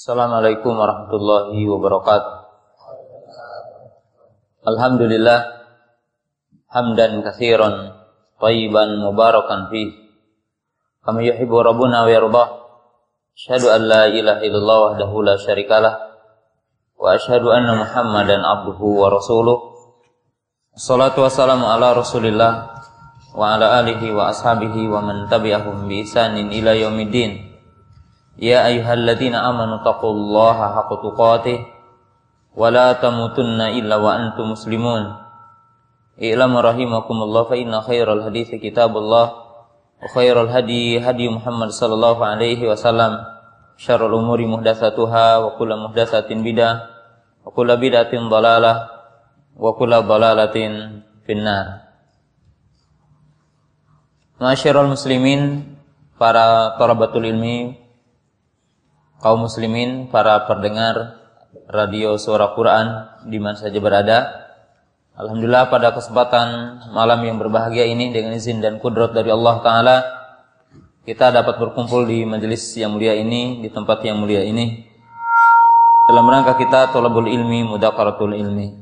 Assalamualaikum warahmatullahi wabarakatuh. Alhamdulillah hamdan katsiran thayyiban mubarakan fih kama yuhibbu rabbuna wa yardah. Asyhadu an la ilaha illallah wahdahu la syarikalah wa asyhadu anna Muhammadan abduhu wa rasuluh. Wassalatu wassalamu ala Rasulillah wa ala alihi wa ashabihi wa man tabi'ahum bi ihsanin ila yaumiddin. Ya ayyuhalladzina amanu taqullaha haqqa tuqatih wa la tamutunna illa wa antum muslimun. I'lamu rahimakumullah fa inna khairal hadithi kitabullah wa khairal hadi hadi Muhammad sallallahu alaihi wasallam. Syarrul umuri muhdatsatuha wa kullu muhdatsatin bidah wa kullu bid'atin dhalalah wa kullu dhalalatin finnar. Ma'asyiral muslimin, para thalabatul ilmi, kaum muslimin, para pendengar radio Suara Quran di mana saja berada. Alhamdulillah pada kesempatan malam yang berbahagia ini dengan izin dan kudrat dari Allah Ta'ala kita dapat berkumpul di majelis yang mulia ini, di tempat yang mulia ini dalam rangka kita thalabul ilmi, mudzakkaratul ilmi.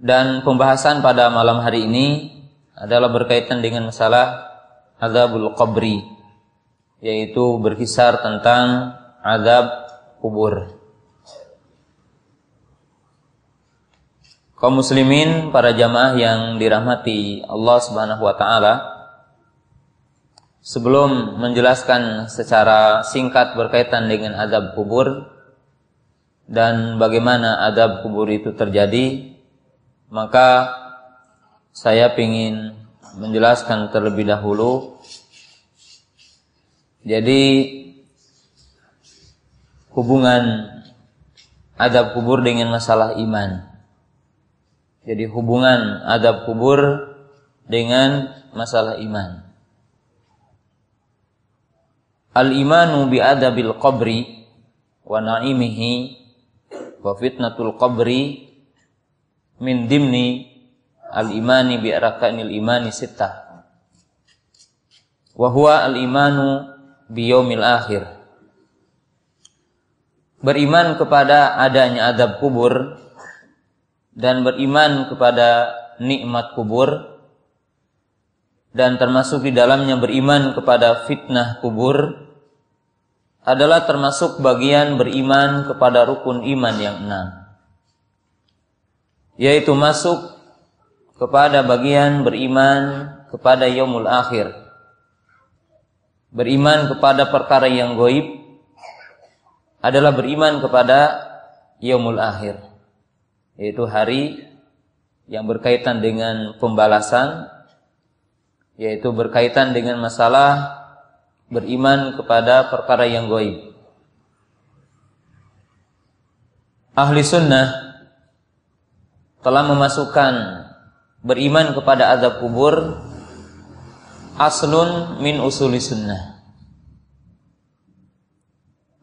Dan pembahasan pada malam hari ini adalah berkaitan dengan masalah azabul qabri, yaitu berkisar tentang azab kubur. Kaum muslimin, para jamaah yang dirahmati Allah Subhanahu wa taala, sebelum menjelaskan secara singkat berkaitan dengan azab kubur dan bagaimana azab kubur itu terjadi, maka saya ingin menjelaskan terlebih dahulu. Jadi hubungan azab kubur dengan masalah iman. Jadi hubungan azab kubur dengan masalah iman. Al-imanu bi adabil qabri wa na'imihi wa fitnatul qabri min dimni al-imani bi arkanil imani sittah. Wa huwa al-imanu biyaumil akhir. Beriman kepada adanya azab kubur dan beriman kepada nikmat kubur, dan termasuk di dalamnya beriman kepada fitnah kubur adalah termasuk bagian beriman kepada rukun iman yang 6, yaitu masuk kepada bagian beriman kepada yaumul akhir. Beriman kepada perkara yang gaib adalah beriman kepada yaumul akhir, yaitu hari yang berkaitan dengan pembalasan, yaitu berkaitan dengan masalah beriman kepada perkara yang gaib. Ahli sunnah telah memasukkan beriman kepada azab kubur aslun min usuli sunnah.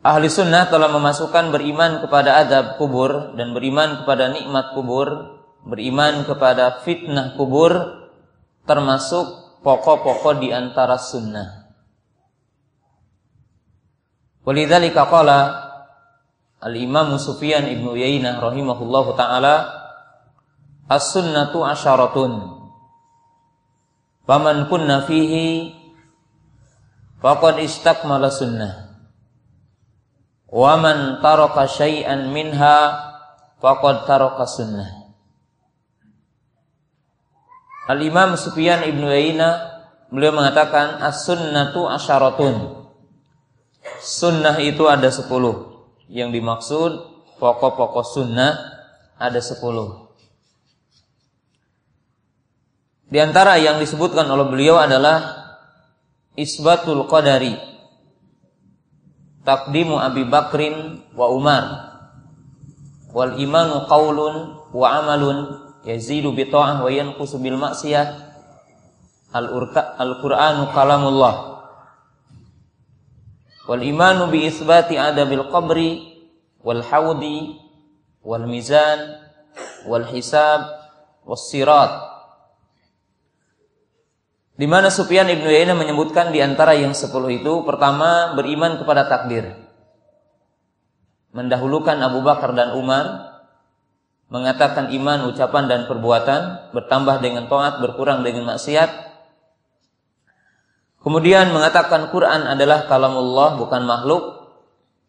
Ahli sunnah telah memasukkan beriman kepada azab kubur dan beriman kepada nikmat kubur, beriman kepada fitnah kubur, termasuk pokok-pokok di antara sunnah. Walidzalika qala al-Imam Sufyan ibn Uyainah rahimahullahu ta'ala, as-sunnatu asyaratun faman kunna fihi faqad istakmala sunnah wa man taraka syai'an minha faqad taraka sunnah. Al-Imam Sufyan ibn Uyainah beliau mengatakan as-sunnatu asyaratun. Sunnah itu ada 10. Yang dimaksud pokok-pokok sunnah ada 10. Di antara yang disebutkan oleh beliau adalah isbatul qadari, taqdimu Abi Bakrin wa Umar, wal imanu qaulun wa amalun yazidu bi ta'ah wa yanqusu bil ma'siyah, al-Qur'anu kalamullah, wal imanu bi isbati adabil qabri wal haudi wal mizan wal hisab was sirat. Di mana Sufyan ibn Uyainah menyebutkan di antara yang 10 itu, pertama beriman kepada takdir. mendahulukan Abu Bakar dan Umar, mengatakan iman ucapan dan perbuatan, bertambah dengan taat, berkurang dengan maksiat. Kemudian mengatakan Quran adalah kalamullah, bukan makhluk,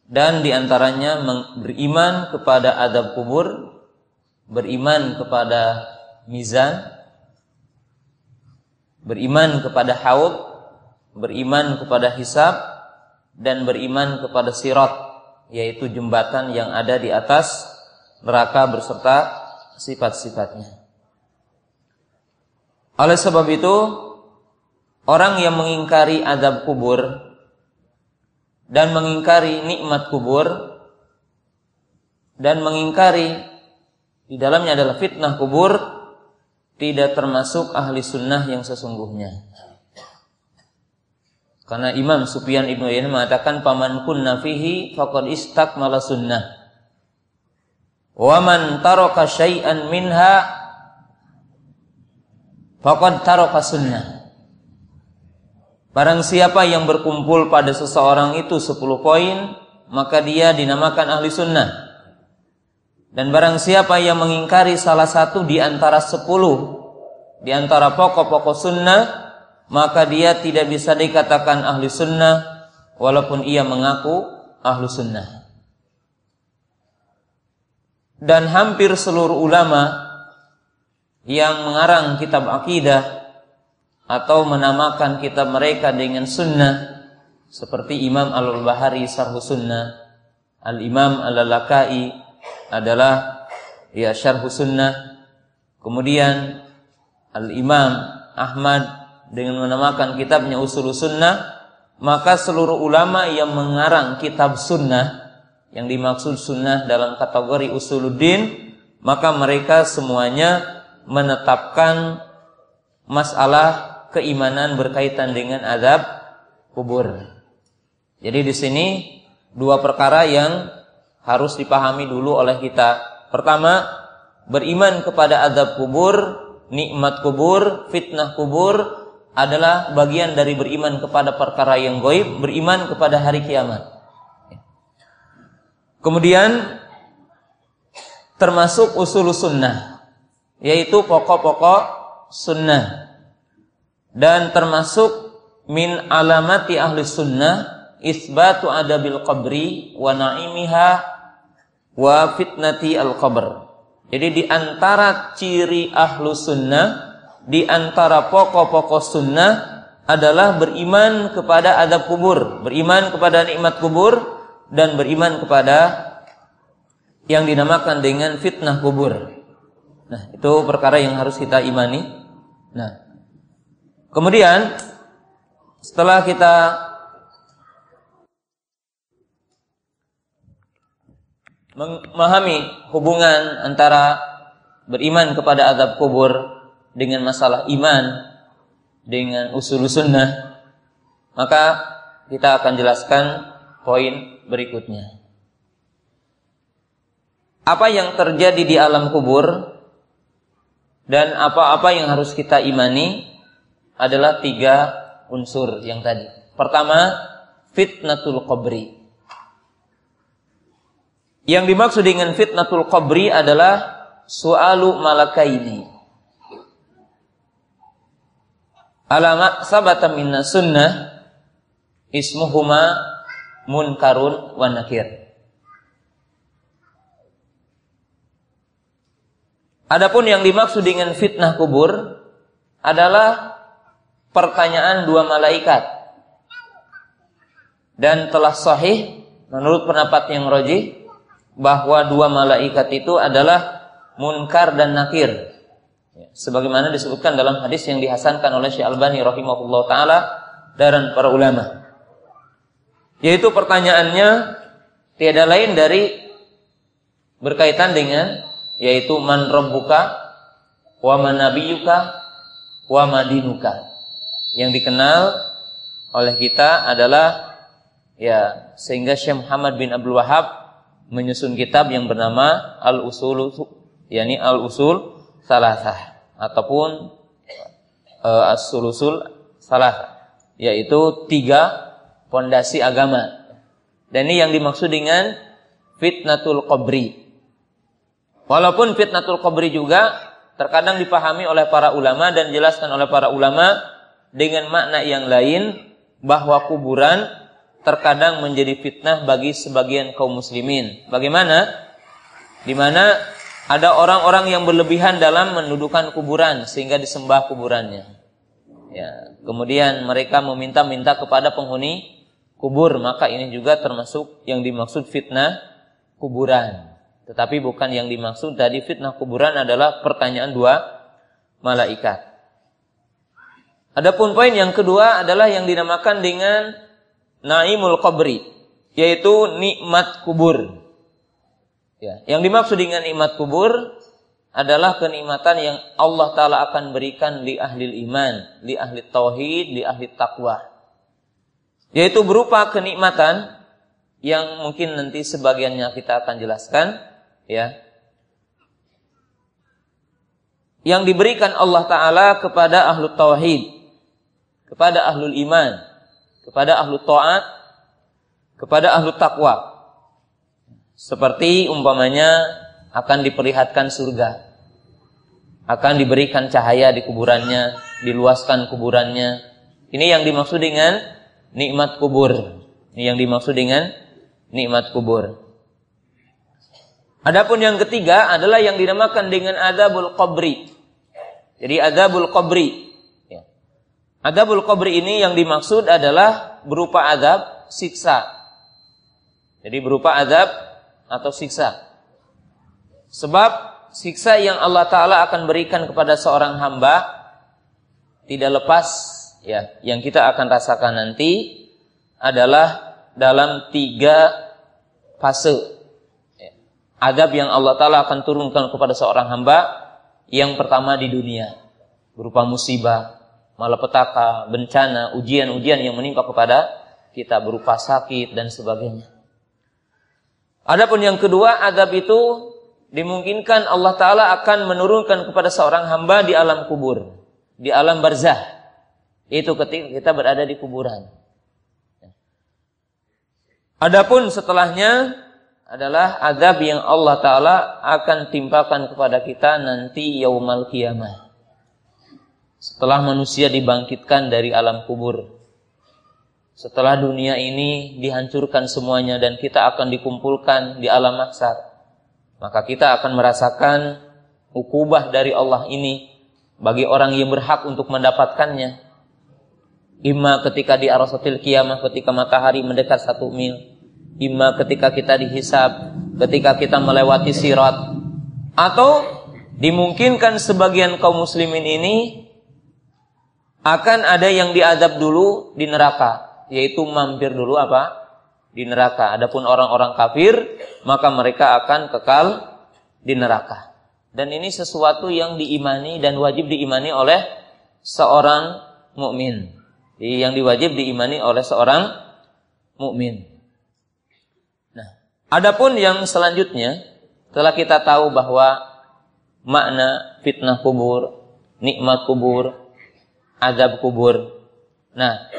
dan diantaranya beriman kepada azab kubur, beriman kepada mizan, beriman kepada haud, beriman kepada hisab, dan beriman kepada sirat, yaitu jembatan yang ada di atas neraka berserta sifat-sifatnya. Oleh sebab itu, orang yang mengingkari azab kubur dan mengingkari nikmat kubur dan mengingkari di dalamnya adalah fitnah kubur, tidak termasuk ahli sunnah yang sesungguhnya. Karena Imam Sufyan Ibnu Uyainah mengatakan paman kunna fihi faqad istakmala sunnah. Wa man taraka syai'an minha faqad taraka sunnah. Barang siapa yang berkumpul pada seseorang itu 10 poin, maka dia dinamakan ahli sunnah. Dan barang siapa yang mengingkari salah satu di antara 10 di antara pokok-pokok sunnah, maka dia tidak bisa dikatakan ahli sunnah walaupun ia mengaku ahli sunnah. Dan hampir seluruh ulama yang mengarang kitab akidah atau menamakan kitab mereka dengan sunnah, seperti Imam Al-Bahari Syarh Sunnah, Al-Imam Al-Lalakai adalah Syarh Sunnah, kemudian Al-Imam Ahmad dengan menamakan kitabnya Usul Sunnah, maka seluruh ulama yang mengarang kitab sunnah, yang dimaksud sunnah dalam kategori usuluddin, maka mereka semuanya menetapkan masalah keimanan berkaitan dengan azab kubur. Jadi di sini dua perkara yang harus dipahami dulu oleh kita. Pertama, beriman kepada azab kubur, nikmat kubur, fitnah kubur adalah bagian dari beriman kepada perkara yang gaib, beriman kepada hari kiamat. Kemudian termasuk usul sunnah, yaitu pokok-pokok sunnah. Dan termasuk min alamati ahli sunnah isbatu adabil qabri wa na'imiha wa fitnati al-qabr. Jadi di antara ciri ahlu sunnah, di antara pokok-pokok sunnah adalah beriman kepada azab kubur, beriman kepada nikmat kubur, dan beriman kepada yang dinamakan dengan fitnah kubur. Nah, itu perkara yang harus kita imani. Nah, kemudian setelah kita memahami hubungan antara beriman kepada azab kubur dengan masalah iman dengan usul sunnah, maka kita akan jelaskan poin berikutnya. Apa yang terjadi di alam kubur dan apa-apa yang harus kita imani adalah 3 unsur yang tadi. Pertama, fitnatul qabri. Yang dimaksud dengan fitnatul qabri adalah su'alu malakaini. Alama sabata minna sunnah ismuhuma munkarun wa nakir. Adapun yang dimaksud dengan fitnah kubur adalah pertanyaan 2 malaikat. Dan telah sahih menurut pendapat yang rajih bahwa 2 malaikat itu adalah munkar dan nakir. Sebagaimana disebutkan dalam hadis yang dihasankan oleh Syekh Albani rahimahullah ta'ala dan para ulama. Yaitu pertanyaannya tiada lain dari berkaitan dengan yaitu man rabbuka wa man nabiyuka wa madinuka. Yang dikenal oleh kita adalah sehingga Syekh Muhammad bin Abdul Wahhab menyusun kitab yang bernama Al-Usul, yakni Al-Usul Salasah ataupun As-Sulusul Salasah, yaitu 3 pondasi agama. Dan ini yang dimaksud dengan fitnatul qabri. Walaupun fitnatul qabri juga terkadang dipahami oleh para ulama dan dijelaskan oleh para ulama dengan makna yang lain, bahwa kuburan terkadang menjadi fitnah bagi sebagian kaum muslimin. Bagaimana? Di mana ada orang-orang yang berlebihan dalam mendudukan kuburan sehingga disembah kuburannya. Ya, kemudian mereka meminta-minta kepada penghuni kubur, maka ini juga termasuk yang dimaksud fitnah kuburan. Tetapi bukan yang dimaksud tadi fitnah kuburan adalah pertanyaan dua malaikat. Adapun poin yang kedua adalah yang dinamakan dengan naimul qabri, yaitu nikmat kubur. Ya, yang dimaksud dengan nikmat kubur adalah kenikmatan yang Allah Ta'ala akan berikan li ahli iman, li ahli tauhid, li ahli taqwa. Yaitu berupa kenikmatan yang mungkin nanti sebagiannya kita akan jelaskan, ya. Yang diberikan Allah Ta'ala kepada ahlu tauhid, kepada ahlul iman, kepada ahlu ta'at, kepada ahlu taqwa. Seperti umpamanya akan diperlihatkan surga, akan diberikan cahaya di kuburannya, diluaskan kuburannya. Ini yang dimaksud dengan nikmat kubur. Ini yang dimaksud dengan nikmat kubur. Adapun yang ketiga adalah yang dinamakan dengan adzabul qabri. Jadi adzabul qabri. Ya. Adzabul qabri ini yang dimaksud adalah berupa azab siksa. Jadi berupa azab atau siksa. Sebab siksa yang Allah Ta'ala akan berikan kepada seorang hamba tidak lepas, ya, yang kita akan rasakan nanti adalah dalam 3 fase. Azab yang Allah Ta'ala akan turunkan kepada seorang hamba. Yang pertama di dunia, berupa musibah, malapetaka, bencana, ujian-ujian yang menimpa kepada kita berupa sakit dan sebagainya. Adapun yang kedua, azab itu dimungkinkan Allah Ta'ala akan menurunkan kepada seorang hamba di alam kubur, di alam barzah. Itu ketika kita berada di kuburan. Adapun setelahnya adalah azab yang Allah Ta'ala akan timpakan kepada kita nanti yaumal qiyamah. Setelah manusia dibangkitkan dari alam kubur. Setelah dunia ini dihancurkan semuanya dan kita akan dikumpulkan di alam mahsyar, maka kita akan merasakan ukubah dari Allah ini bagi orang yang berhak untuk mendapatkannya. Imma ketika di arasatil qiyamah, ketika matahari mendekat 1 mil. Imma ketika kita dihisab, ketika kita melewati sirat. Atau dimungkinkan sebagian kaum muslimin ini akan ada yang diazab dulu di neraka, yaitu mampir dulu apa? Di neraka. Adapun orang-orang kafir, maka mereka akan kekal di neraka. Dan ini sesuatu yang diimani dan wajib diimani oleh seorang mukmin. Yang diwajib diimani oleh seorang mukmin. Nah, adapun yang selanjutnya, setelah kita tahu bahwa makna fitnah kubur, nikmat kubur, azab kubur. Nah,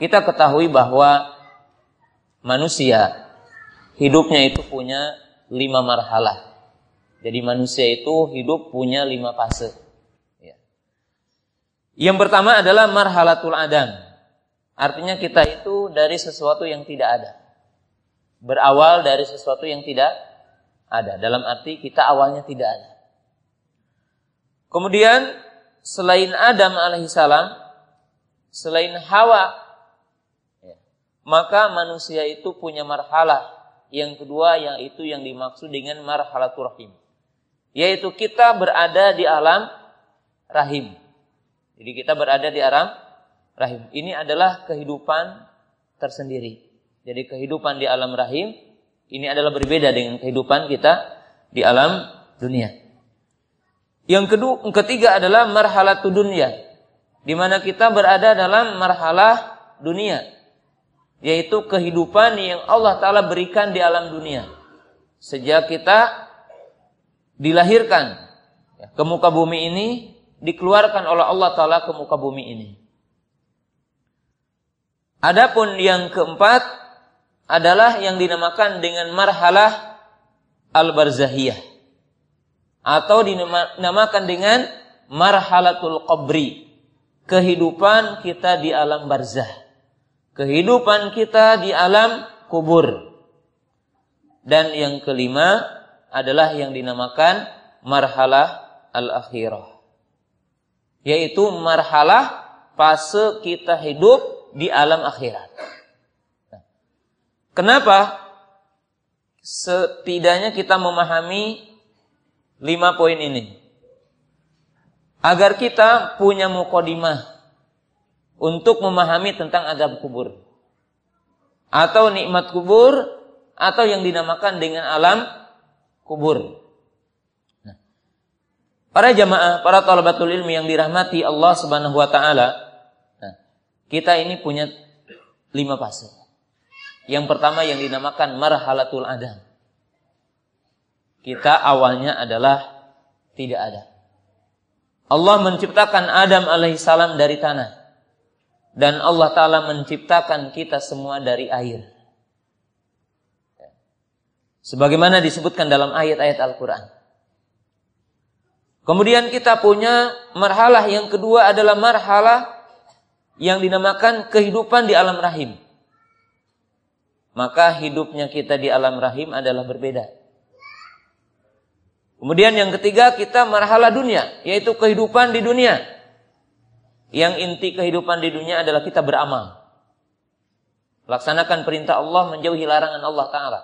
kita ketahui bahwa manusia hidupnya itu punya 5 marhalah. Jadi manusia itu hidup punya 5 fase. Yang pertama adalah marhalatul adam. Artinya kita itu dari sesuatu yang tidak ada. Berawal dari sesuatu yang tidak ada. Dalam arti kita awalnya tidak ada. Kemudian selain Adam alaihissalam, selain Hawa, maka manusia itu punya marhalah. Yang kedua yaitu yang dimaksud dengan marhalatul rahim. Yaitu kita berada di alam rahim. Jadi kita berada di alam rahim. Ini adalah kehidupan tersendiri. Jadi kehidupan di alam rahim ini adalah berbeda dengan kehidupan kita di alam dunia. Yang ketiga adalah marhalatud dunya, di mana kita berada dalam marhalah dunia, yaitu kehidupan yang Allah Ta'ala berikan di alam dunia. Sejak kita dilahirkan ke muka bumi ini, dikeluarkan oleh Allah Ta'ala ke muka bumi ini. Adapun yang keempat adalah yang dinamakan dengan marhalah al-barzahiyah, atau dinamakan dengan marhalatul qabri, kehidupan kita di alam barzah, kehidupan kita di alam kubur. Dan yang kelima adalah yang dinamakan marhalah al-akhirah, yaitu marhalah fase kita hidup di alam akhirat. Kenapa? Setidaknya kita memahami 5 poin ini, agar kita punya mukadimah untuk memahami tentang azab kubur, atau nikmat kubur, atau yang dinamakan dengan alam kubur. Para jamaah, para thalabatul ilmi yang dirahmati Allah Subhanahu wa taala, kita ini punya 5 fase. Yang pertama yang dinamakan marhalatul adam. Kita awalnya adalah tidak ada. Allah menciptakan Adam alaihissalam dari tanah, dan Allah Ta'ala menciptakan kita semua dari air, sebagaimana disebutkan dalam ayat-ayat Al-Quran. Kemudian kita punya marhalah yang kedua adalah marhalah yang dinamakan kehidupan di alam rahim. Maka hidupnya kita di alam rahim adalah berbeda. Kemudian yang ketiga kita marhalah dunia, yaitu kehidupan di dunia. Yang inti kehidupan di dunia adalah kita beramal, laksanakan perintah Allah, menjauhi larangan Allah Ta'ala.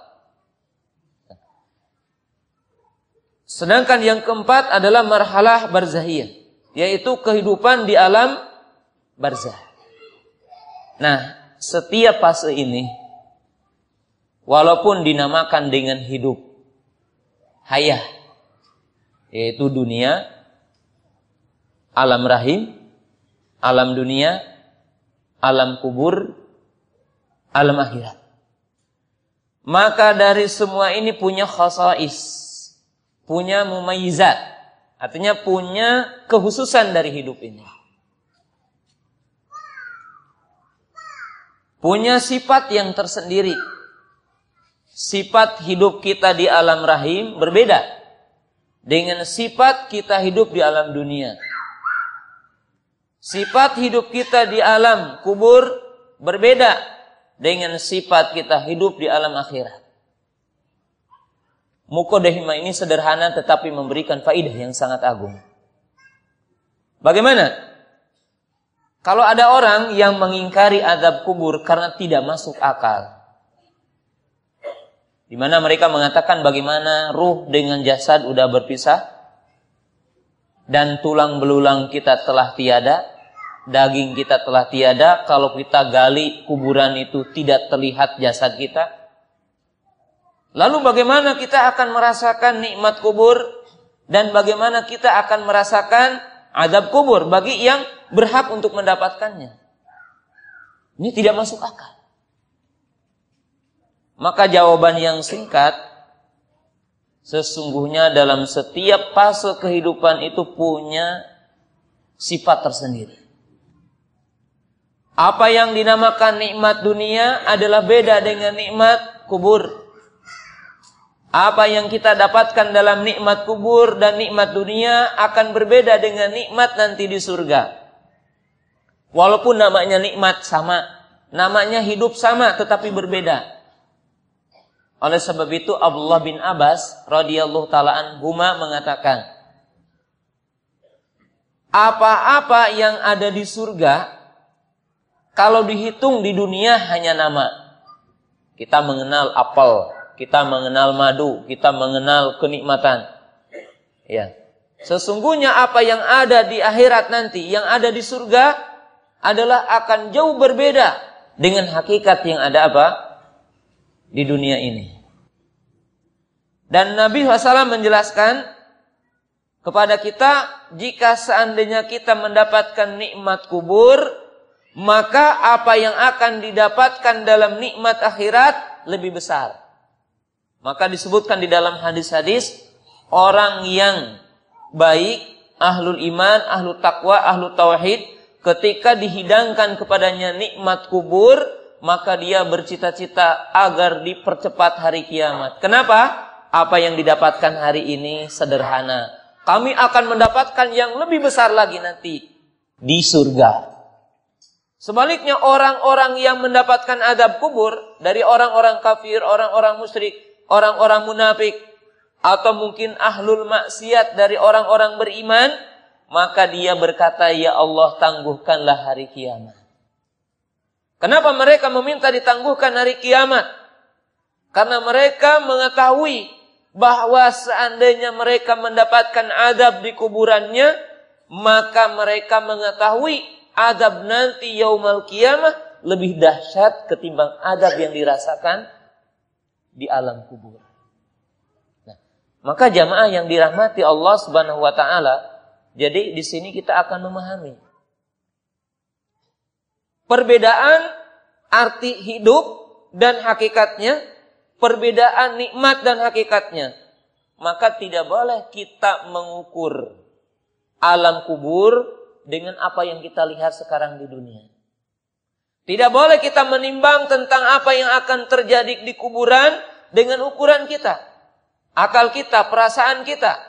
Sedangkan yang keempat adalah marhalah barzahiyah, yaitu kehidupan di alam barzah. Nah, setiap fase ini walaupun dinamakan dengan hidup hayah, yaitu dunia, alam rahim, alam dunia, alam kubur, alam akhirat, maka dari semua ini punya khasais, punya mumayyizat, artinya punya kekhususan dari hidup ini. Punya sifat yang tersendiri. Sifat hidup kita di alam rahim berbeda dengan sifat kita hidup di alam dunia. Sifat hidup kita di alam kubur berbeda dengan sifat kita hidup di alam akhirat. Muqaddimah ini sederhana tetapi memberikan faidah yang sangat agung. Bagaimana? Kalau ada orang yang mengingkari azab kubur karena tidak masuk akal, di mana mereka mengatakan bagaimana ruh dengan jasad udah berpisah, dan tulang belulang kita telah tiada, daging kita telah tiada, kalau kita gali kuburan itu tidak terlihat jasad kita. Lalu bagaimana kita akan merasakan nikmat kubur, dan bagaimana kita akan merasakan azab kubur bagi yang berhak untuk mendapatkannya? Ini tidak masuk akal. Maka jawaban yang singkat, sesungguhnya dalam setiap fase kehidupan itu punya sifat tersendiri. Apa yang dinamakan nikmat dunia adalah beda dengan nikmat kubur. Apa yang kita dapatkan dalam nikmat kubur dan nikmat dunia akan berbeda dengan nikmat nanti di surga. Walaupun namanya nikmat sama, namanya hidup sama, tetapi berbeda. Oleh sebab itu Abdullah bin Abbas radhiyallahu taala anhuma mengatakan, apa-apa yang ada di surga kalau dihitung di dunia hanya nama. Kita mengenal apel, kita mengenal madu, kita mengenal kenikmatan. Ya. Sesungguhnya apa yang ada di akhirat nanti, yang ada di surga adalah akan jauh berbeda dengan hakikat yang ada apa? Di dunia ini. Dan Nabi SAW menjelaskan kepada kita, jika seandainya kita mendapatkan nikmat kubur, maka apa yang akan didapatkan dalam nikmat akhirat lebih besar. Maka disebutkan di dalam hadis-hadis, orang yang baik, ahlul iman, ahlul taqwa, ahlul tauhid, ketika dihidangkan kepadanya nikmat kubur, maka dia bercita-cita agar dipercepat hari kiamat. Kenapa? Apa yang didapatkan hari ini sederhana. Kami akan mendapatkan yang lebih besar lagi nanti di surga. Sebaliknya orang-orang yang mendapatkan azab kubur dari orang-orang kafir, orang-orang musyrik, orang-orang munafik, atau mungkin ahlul maksiat dari orang-orang beriman, maka dia berkata, ya Allah, tangguhkanlah hari kiamat. Kenapa mereka meminta ditangguhkan hari kiamat? Karena mereka mengetahui bahwa seandainya mereka mendapatkan azab di kuburannya, maka mereka mengetahui azab nanti yaumul qiyamah lebih dahsyat ketimbang azab yang dirasakan di alam kubur. Nah, maka jamaah yang dirahmati Allah Subhanahu wa taala, jadi di sini kita akan memahami perbedaan arti hidup dan hakikatnya, perbedaan nikmat dan hakikatnya. Maka tidak boleh kita mengukur alam kubur dengan apa yang kita lihat sekarang di dunia. Tidak boleh kita menimbang tentang apa yang akan terjadi di kuburan dengan ukuran kita, akal kita, perasaan kita.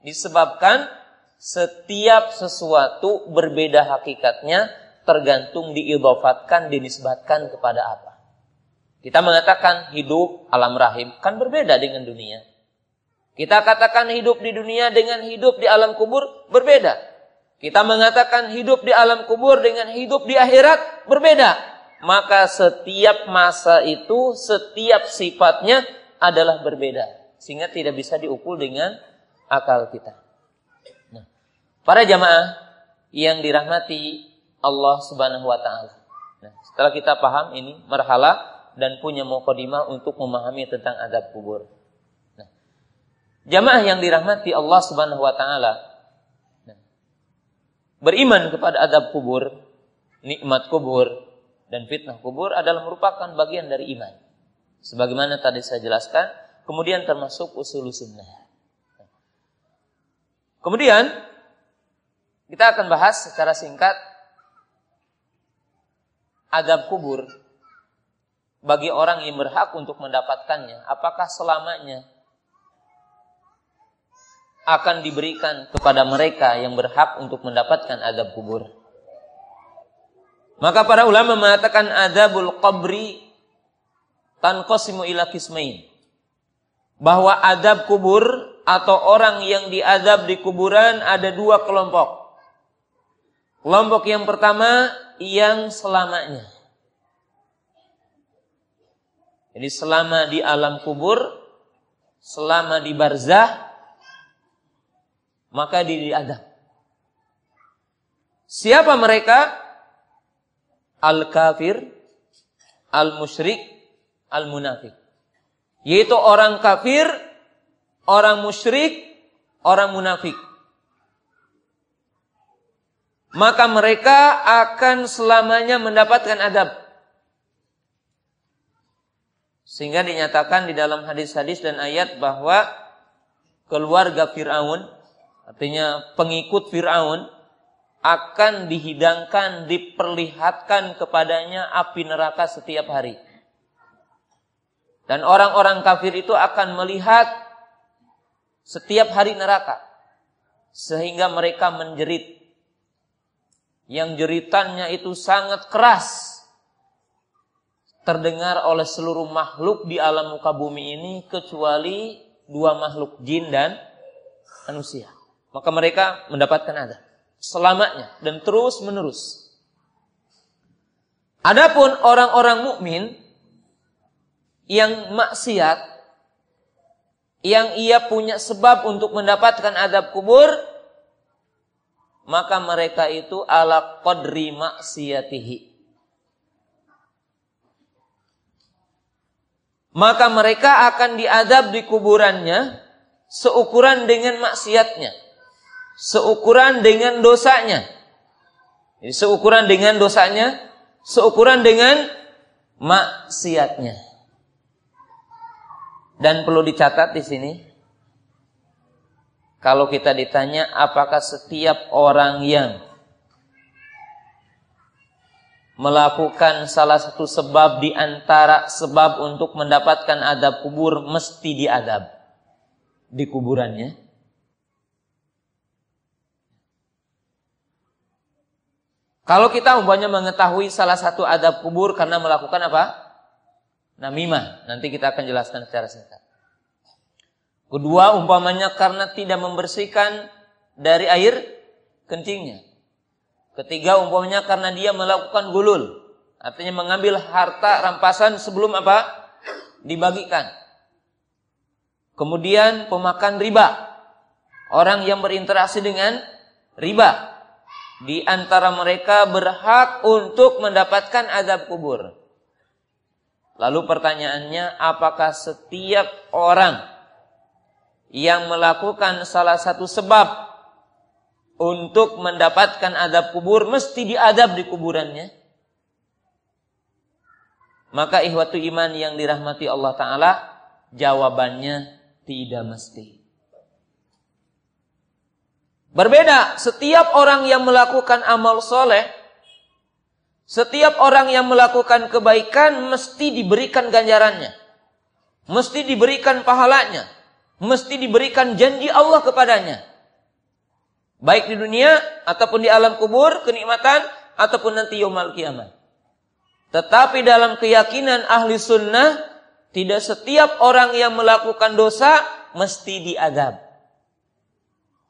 Disebabkan setiap sesuatu berbeda hakikatnya, tergantung diidhofatkan, dinisbatkan kepada apa. Kita mengatakan hidup alam rahim, kan berbeda dengan dunia. Kita katakan hidup di dunia dengan hidup di alam kubur, berbeda. Kita mengatakan hidup di alam kubur dengan hidup di akhirat, berbeda. Maka setiap masa itu, setiap sifatnya adalah berbeda. Sehingga tidak bisa diukur dengan akal kita. Nah, para jamaah yang dirahmati Allah Subhanahu wa taala. Nah, setelah kita paham ini marhalah dan punya mukadimah untuk memahami tentang azab kubur. Nah, jamaah yang dirahmati Allah Subhanahu wa taala, nah, beriman kepada azab kubur, nikmat kubur dan fitnah kubur adalah merupakan bagian dari iman. Sebagaimana tadi saya jelaskan, kemudian termasuk usul sunnah. Kemudian kita akan bahas secara singkat azab kubur bagi orang yang berhak untuk mendapatkannya. Apakah selamanya akan diberikan kepada mereka yang berhak untuk mendapatkan azab kubur? Maka para ulama mengatakan azabul qabri tanqasimu ila qismain. Bahwa azab kubur atau orang yang diazab di kuburan ada dua kelompok. Kelompok yang pertama yang selamanya. Jadi selama di alam kubur, selama di barzah, maka diazab. Siapa mereka? Al-kafir, al-musyrik, al-munafik. Yaitu orang kafir, orang musyrik, orang munafik. Maka mereka akan selamanya mendapatkan azab. Sehingga dinyatakan di dalam hadis-hadis dan ayat bahwa keluarga Fir'aun, artinya pengikut Fir'aun, akan dihidangkan, diperlihatkan kepadanya api neraka setiap hari. Dan orang-orang kafir itu akan melihat setiap hari neraka. Sehingga mereka menjerit. Yang jeritannya itu sangat keras, terdengar oleh seluruh makhluk di alam muka bumi ini, kecuali dua makhluk, jin dan manusia. Maka mereka mendapatkan azab selamanya dan terus menerus. Adapun orang-orang mukmin yang maksiat, yang ia punya sebab untuk mendapatkan azab kubur, maka mereka itu ala qadri maksiyatihi. Maka mereka akan diazab di kuburannya seukuran dengan maksiatnya, seukuran dengan dosanya. Jadi seukuran dengan dosanya, seukuran dengan maksiatnya. Dan perlu dicatat di sini, kalau kita ditanya apakah setiap orang yang melakukan salah satu sebab di antara sebab untuk mendapatkan adab kubur, mesti diadab di kuburannya. Kalau kita umpamanya mengetahui salah satu adab kubur karena melakukan apa? Namimah. Nanti kita akan jelaskan secara singkat. Kedua, umpamanya karena tidak membersihkan dari air kencingnya. Ketiga, umpamanya karena dia melakukan gulul. Artinya mengambil harta rampasan sebelum apa? Dibagikan. Kemudian pemakan riba. Orang yang berinteraksi dengan riba. Di antara mereka berhak untuk mendapatkan azab kubur. Lalu pertanyaannya, apakah setiap orang yang melakukan salah satu sebab untuk mendapatkan azab kubur mesti diadab di kuburannya? Maka ikhwatu iman yang dirahmati Allah Ta'ala, jawabannya tidak mesti. Berbeda, setiap orang yang melakukan amal soleh, setiap orang yang melakukan kebaikan mesti diberikan ganjarannya, mesti diberikan pahalanya, mesti diberikan janji Allah kepadanya. Baik di dunia ataupun di alam kubur, kenikmatan, ataupun nanti yaumul kiamat. Tetapi dalam keyakinan ahli sunnah, tidak setiap orang yang melakukan dosa mesti diadab.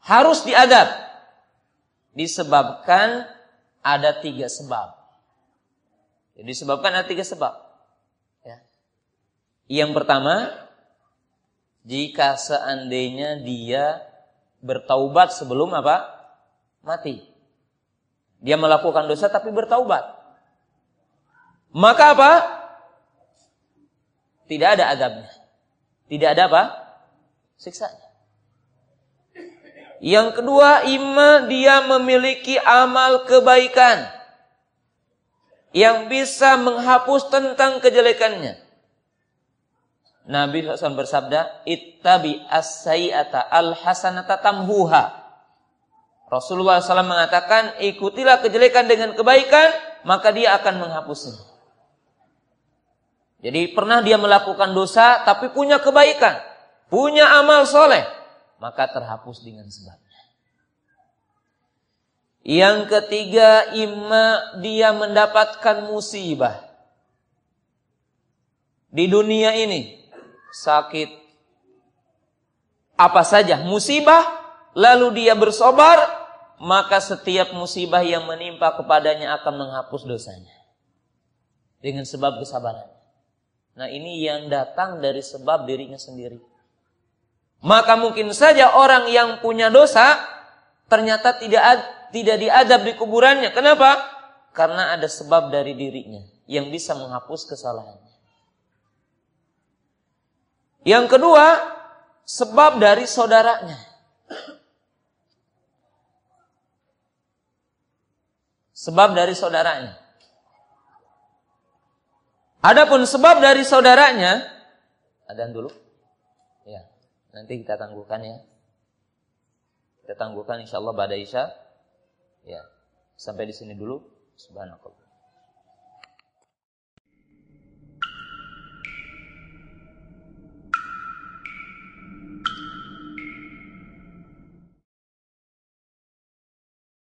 Harus diadab. Disebabkan ada 3 sebab. Jadi disebabkan ada 3 sebab. Ya. Yang pertama, jika seandainya dia bertaubat sebelum apa? Mati. Dia melakukan dosa tapi bertaubat. Maka apa? Tidak ada adabnya. Tidak ada apa? Siksanya. Yang kedua, imma dia memiliki amal kebaikan yang bisa menghapus tentang kejelekannya. Nabi SAW bersabda, ittabi as-sayyi'ata al-hasanata tamhuha. Rasulullah SAW mengatakan, ikutilah kejelekan dengan kebaikan, maka dia akan menghapusnya. Jadi pernah dia melakukan dosa, tapi punya kebaikan, punya amal soleh, maka terhapus dengan sebabnya. Yang ketiga, imma dia mendapatkan musibah di dunia ini, sakit, apa saja musibah, lalu dia bersabar, maka setiap musibah yang menimpa kepadanya akan menghapus dosanya dengan sebab kesabaran. Nah, ini yang datang dari sebab dirinya sendiri. Maka mungkin saja orang yang punya dosa ternyata tidak diadab di kuburannya. Kenapa? Karena ada sebab dari dirinya yang bisa menghapus kesalahannya. Yang kedua, sebab dari saudaranya. Sebab dari saudaranya. Adapun sebab dari saudaranya, adzan dulu. Ya. Nanti kita tangguhkan ya. Kita tangguhkan insyaallah ba'da isya. Ya. Sampai di sini dulu. Subhanallah.